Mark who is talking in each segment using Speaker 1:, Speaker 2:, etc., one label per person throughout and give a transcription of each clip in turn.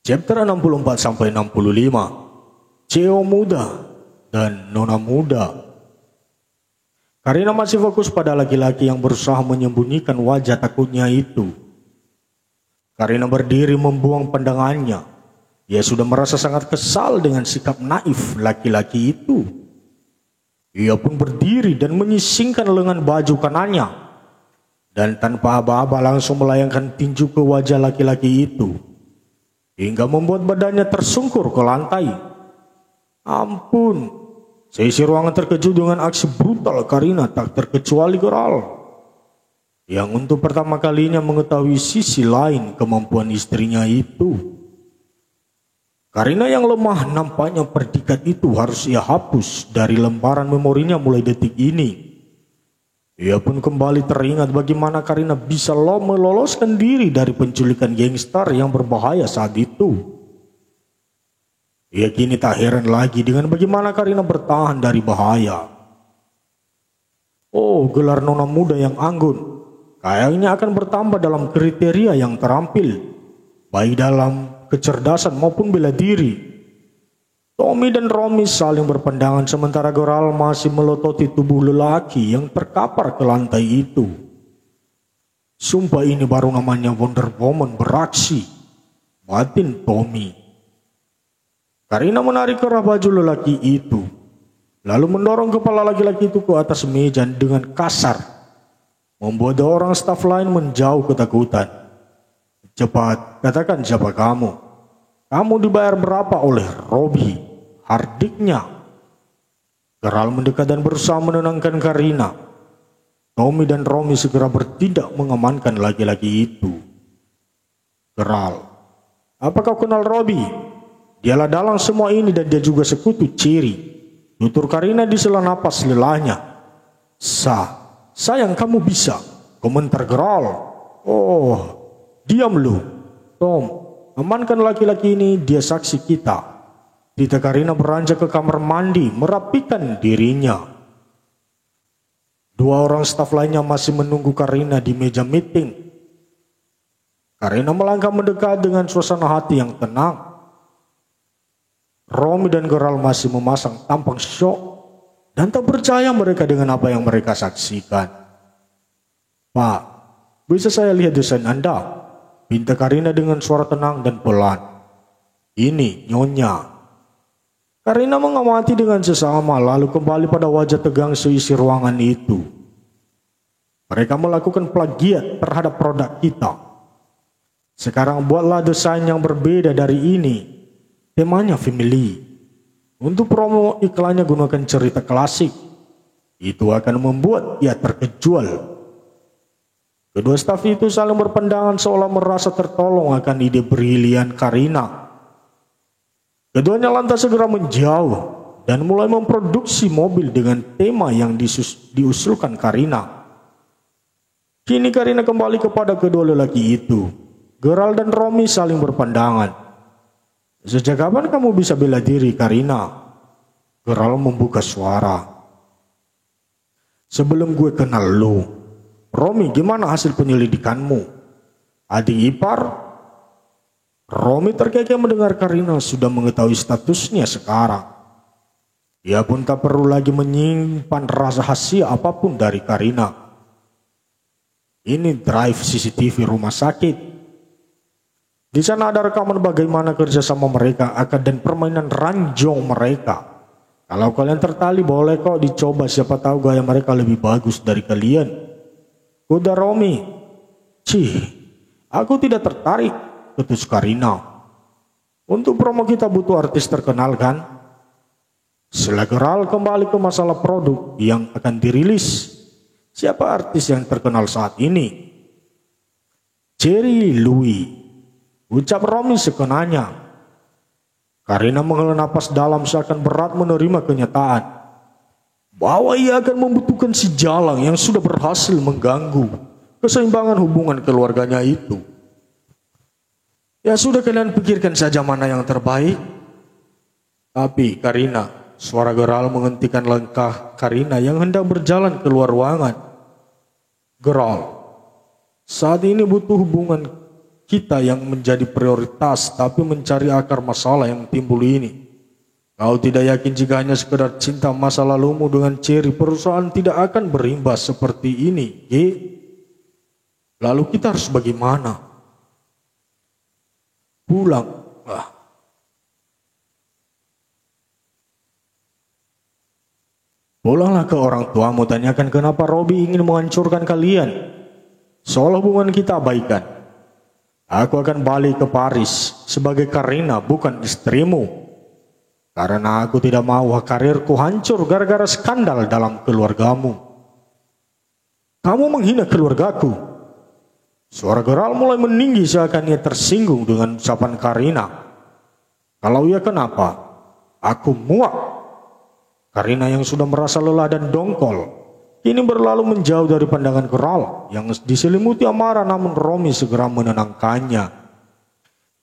Speaker 1: Chapter 64-65, Ceo muda dan nona muda. Karina masih fokus pada laki-laki yang berusaha menyembunyikan wajah takutnya itu. Karina berdiri membuang pandangannya. Ia sudah merasa sangat kesal dengan sikap naif laki-laki itu. Ia pun berdiri dan menyisingkan lengan baju kanannya. Dan tanpa aba-aba langsung melayangkan tinju ke wajah laki-laki itu. Hingga membuat badannya tersungkur ke lantai. Ampun, seisi ruangan terkejut dengan aksi brutal Karina tak terkecuali Geral. Yang untuk pertama kalinya mengetahui sisi lain kemampuan istrinya itu. Karina yang lemah nampaknya predikat itu harus ia hapus dari lembaran memorinya mulai detik ini. Ia pun kembali teringat bagaimana Karina bisa meloloskan diri dari penculikan gangster yang berbahaya saat itu. Ia kini tak heran lagi dengan bagaimana Karina bertahan dari bahaya. Oh, gelar nona muda yang anggun kayaknya akan bertambah dalam kriteria yang terampil, baik dalam kecerdasan maupun bela diri. Tommy dan Romy saling berpandangan sementara Geral masih melototi tubuh lelaki yang terkapar ke lantai itu. Sumpah ini baru namanya Wonder Woman beraksi, batin Tommy. Karina menarik kerah baju lelaki itu, lalu mendorong kepala laki-laki itu ke atas meja dengan kasar, membuat orang staf lain menjauh ketakutan. Cepat, katakan siapa kamu? Kamu dibayar berapa oleh Robbie, hardiknya? Geral mendekat dan berusaha menenangkan Karina. Tommy dan Romy segera bertindak mengamankan laki-laki itu. Geral, apa kau kenal Robbie? Dialah dalang semua ini dan dia juga sekutu Ciri. Tutur Karina di sela napas lelahnya. Sayang kamu bisa, komentar Geral. Oh, diam lu, Tom. Amankan laki-laki ini, dia saksi kita. Tita Karina beranjak ke kamar mandi, merapikan dirinya. Dua orang staf lainnya masih menunggu Karina di meja meeting. Karina melangkah mendekat dengan suasana hati yang tenang. Romy dan Geral masih memasang tampang syok dan tak percaya mereka dengan apa yang mereka saksikan. Pak, bisa saya lihat desain Anda? Pinta Karina dengan suara tenang dan pelan. Ini Nyonya. Karina mengamati dengan sesama lalu kembali pada wajah tegang seisi ruangan itu. Mereka melakukan plagiat terhadap produk kita. Sekarang buatlah desain yang berbeda dari ini. Temanya family. Untuk promo iklannya gunakan cerita klasik. Itu akan membuat ia terkejual. Kedua staf itu saling berpandangan seolah merasa tertolong akan ide brilian Karina. Keduanya lantas segera menjauh dan mulai memproduksi mobil dengan tema yang diusulkan Karina. Kini Karina kembali kepada kedua lelaki itu. Geral dan Romy saling berpandangan. Sejak kapan kamu bisa bela diri, Karina? Geral membuka suara. Sebelum gue kenal lu. Romy, gimana hasil penyelidikanmu? Adik ipar? Romy terkekeh mendengar Karina sudah mengetahui statusnya sekarang. Ia pun tak perlu lagi menyimpan rahasia apapun dari Karina. Ini drive CCTV rumah sakit. Di sana ada rekaman bagaimana kerjasama mereka dan permainan ranjong mereka. Kalau kalian tertarik boleh kok dicoba, siapa tahu gaya mereka lebih bagus dari kalian. Udah Romy. Aku tidak tertarik, ketus Karina. Untuk promo kita butuh artis terkenal kan? Setelah Geral kembali ke masalah produk yang akan dirilis. Siapa artis yang terkenal saat ini? Jerry Louis, ucap Romy sekenanya. Karina menghela napas dalam seakan berat menerima kenyataan bahwa ia akan membutuhkan si jalang yang sudah berhasil mengganggu keseimbangan hubungan keluarganya itu. Ya sudah, kalian pikirkan saja mana yang terbaik. Tapi Karina, suara Geral menghentikan langkah Karina yang hendak berjalan keluar ruangan. Geral, saat ini butuh hubungan kita yang menjadi prioritas, tapi mencari akar masalah yang timbul ini. Kau tidak yakin jika hanya sekedar cinta masa lalumu dengan Cherry, perusahaan tidak akan berimbas seperti ini, G? Lalu kita harus bagaimana? Pulang. Pulanglah ke orang tuamu, tanyakan kenapa Robbie ingin menghancurkan kalian. Soal hubungan kita abaikan. Aku akan balik ke Paris sebagai Karina, bukan istrimu. Karena aku tidak mau karirku hancur gara-gara skandal dalam keluargamu. Kamu menghina keluargaku. Suara Gerald mulai meninggi seakan ia tersinggung dengan ucapan Karina. Kalau iya kenapa? Aku muak. Karina yang sudah merasa lelah dan dongkol, kini berlalu menjauh dari pandangan Gerald yang diselimuti amarah, namun Romy segera menenangkannya.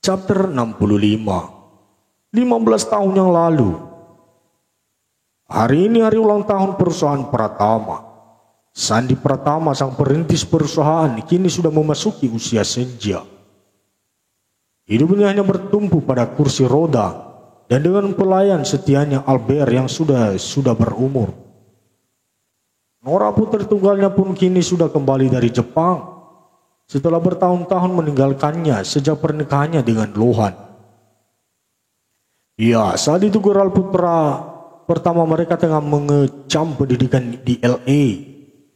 Speaker 1: Chapter 65. 15 tahun yang lalu. Hari ini hari ulang tahun perusahaan Pratama. Sandi Pratama, sang perintis perusahaan, kini sudah memasuki usia senja. Hidupnya hanya bertumpu pada kursi roda dan dengan pelayan setianya Albert yang sudah berumur. Nora putri tunggalnya pun kini sudah kembali dari Jepang setelah bertahun-tahun meninggalkannya sejak pernikahannya dengan Lohan. Ya, saat itu Gerald putra pertama mereka tengah mengecam pendidikan di LA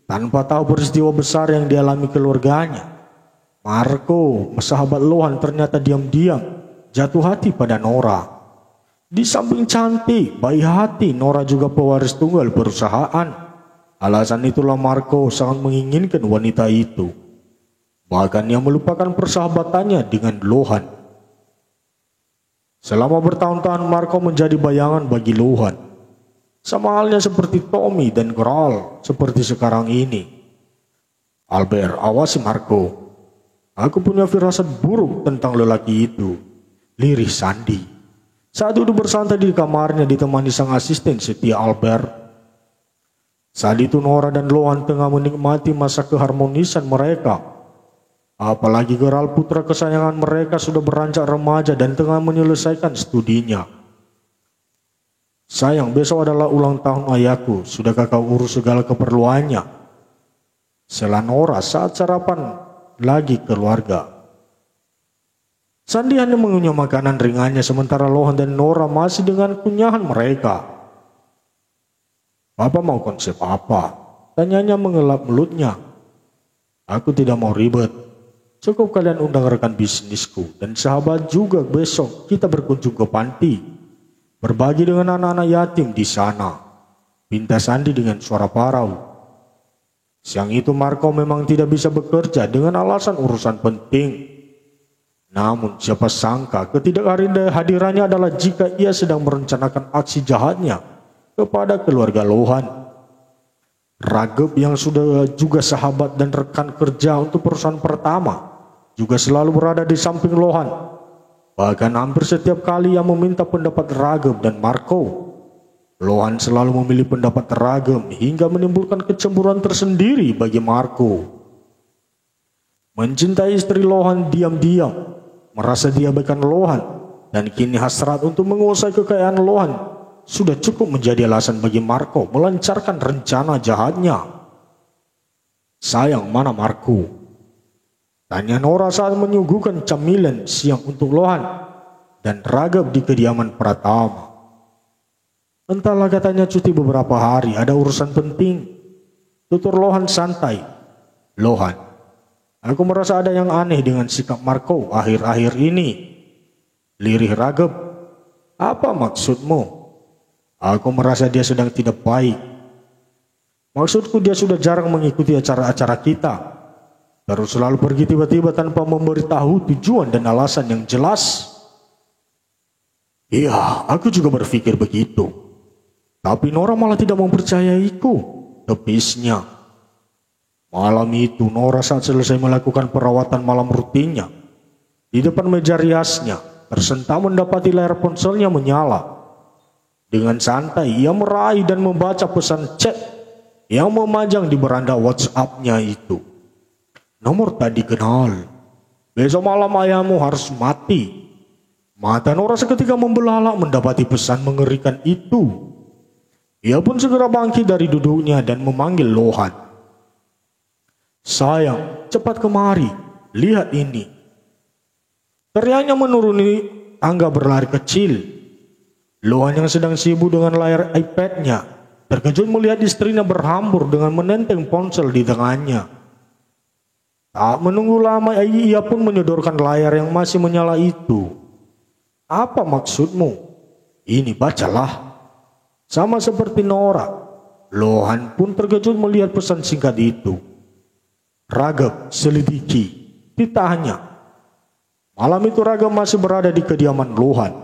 Speaker 1: tanpa tahu peristiwa besar yang dialami keluarganya. Marco, sahabat Lohan, ternyata diam-diam jatuh hati pada Nora. Di samping cantik, baik hati, Nora juga pewaris tunggal perusahaan. Alasan itulah Marco sangat menginginkan wanita itu. Bahkan ia melupakan persahabatannya dengan Lohan. Selama bertahun-tahun Marco menjadi bayangan bagi Lohan. Sama halnya seperti Tommy dan Gerald seperti sekarang ini. Albert, awasi Marco. Aku punya firasat buruk tentang lelaki itu. Lirih Sandi. Saat duduk bersantai di kamarnya ditemani sang asisten setia Albert. Saat itu Nora dan Lohan tengah menikmati masa keharmonisan mereka. Apalagi Gerald putra kesayangan mereka sudah beranjak remaja dan tengah menyelesaikan studinya. Sayang, besok adalah ulang tahun ayahku. Sudahkah kau urus segala keperluannya? Sela Nora saat sarapan lagi keluarga. Sandi hanya mengunyah makanan ringannya sementara Lohan dan Nora masih dengan kunyahan mereka. Papa mau konsep apa? Tanyanya mengelap mulutnya. Aku tidak mau ribet. Cukup kalian undang rekan bisnisku dan sahabat juga, besok kita berkunjung ke panti. Berbagi dengan anak-anak yatim di sana. Pinta Sandi dengan suara parau. Siang itu Marco memang tidak bisa bekerja dengan alasan urusan penting. Namun siapa sangka ketidakhadirannya adalah jika ia sedang merencanakan aksi jahatnya kepada keluarga Lohan. Rageb yang sudah juga sahabat dan rekan kerja untuk perusahaan pertama juga selalu berada di samping Lohan. Bahkan hampir setiap kali yang meminta pendapat Rageb dan Marco, Lohan selalu memilih pendapat Rageb hingga menimbulkan kecemburuan tersendiri bagi Marco. Mencintai istri Lohan diam-diam, merasa diabaikan Lohan, dan kini hasrat untuk menguasai kekayaan Lohan sudah cukup menjadi alasan bagi Marco melancarkan rencana jahatnya. Sayang, mana Marco? Tanya Nora saat menyuguhkan camilan siang untuk Lohan dan Rageb di kediaman Pratama. Entahlah, katanya cuti beberapa hari, ada urusan penting. Tutur Lohan santai. Lohan, aku merasa ada yang aneh dengan sikap Marco akhir-akhir ini. Lirih Rageb, apa maksudmu? Aku merasa dia sedang tidak baik. Maksudku dia sudah jarang mengikuti acara-acara kita. Terus selalu pergi tiba-tiba tanpa memberitahu tujuan dan alasan yang jelas. Iya, aku juga berpikir begitu. Tapi Nora malah tidak mempercayaiku, tepisnya. Malam itu Nora saat selesai melakukan perawatan malam rutinnya, di depan meja riasnya, tersentak mendapati layar ponselnya menyala. Dengan santai ia meraih dan membaca pesan chat yang memajang di beranda WhatsApp-nya itu. Nomor tak dikenal. besok malam ayahmu harus mati. Mata Nora seketika membelalak mendapati pesan mengerikan itu. Ia pun segera bangkit dari duduknya dan memanggil Lohan. "Sayang, cepat kemari, lihat ini." Teriaknya menuruni tangga berlari kecil. Lohan yang sedang sibuk dengan layar iPad-nya terkejut melihat istrinya berhambur dengan menenteng ponsel di tangannya. Tak menunggu lama ia pun menyodorkan layar yang masih menyala itu. "Apa maksudmu? Ini bacalah." Sama seperti Nora, Lohan pun terkejut melihat pesan singkat itu. "Ragam, selidiki, titahnya." Malam itu Ragam masih berada di kediaman Lohan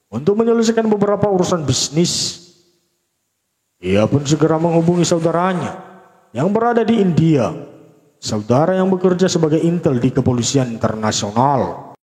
Speaker 1: untuk menyelesaikan beberapa urusan bisnis. Ia pun segera menghubungi saudaranya yang berada di India, saudara yang bekerja sebagai intel di kepolisian internasional.